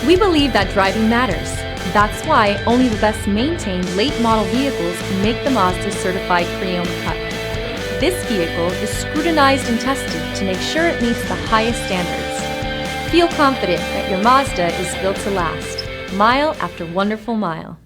We believe that driving matters. That's why only the best maintained late model vehicles make the Mazda Certified Pre-Owned cut. This vehicle is scrutinized and tested to make sure it meets the highest standards. Feel confident that your Mazda is built to last, mile after wonderful mile.